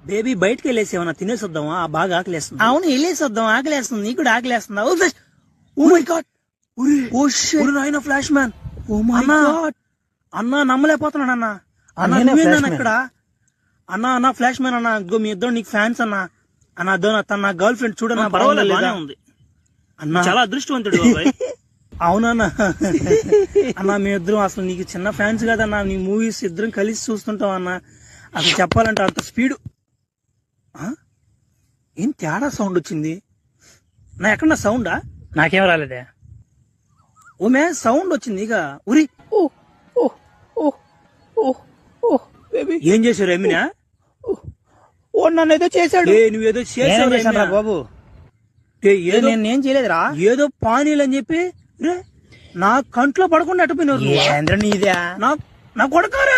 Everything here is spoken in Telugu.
బేబీ బయటకు వెళ్ళేసి ఏమన్నా తినేసి వద్దామా? బాగా ఆకలేస్తుంది. అవును వెళ్ళేసి వద్దాం, ఆకలేస్తుంది, నీకు కూడా ఆకలేస్తుందా? Oh my god, oh shit, నాయన flash man, oh my god అన్నా నమ్మలేకపోతున్నాడు అన్న. అన్న నేనే నువ్వేందన్న Flash Man. ఇక్కడ? అన్న ఫ్లాష్ మ్యాన్ అన్న, ఇదిగో మీ ఇద్దరు నీకు ఫ్యాన్స్ అన్న. తన నా గర్ల్ ఫ్రెండ్ చూడన్నా, పర్వాలేదు, బాగానే బానే ఉంది అన్న. చాలా అదృష్టవంతుడు బాబాయ్. అవునన్నా. అన్న మీ ఇద్దరం అసలు నీకు చిన్న ఫ్యాన్స్ కదన్నా, నీ మూవీస్ ఇద్దరం కలిసి చూస్తుంటాం అన్న. అసలు చెప్పాలంటే అంత స్పీడ్. ఏం తేడా సౌండ్ వచ్చింది నా? ఎక్కడ సౌండా? నాకేం రాలేదే. ఓమే సౌండ్ వచ్చింది ఇక. ఉరి ఓ ఓ ఓ ఓ ఓ బేబీ, ఏం చేశారు ఎమినా? ఓ నన్ను ఏదో చేశాడు. నువ్వేదో నేనేం చేసావు చేశాను రా బాబు? ఏదో నేను చేయలేదురా. ఏదో పానీలు అని చెప్పి రే నా కంట్లో పడకుండా అట్టుపోయినారు. ఏంద్ర నీదే? నా కొడకారా.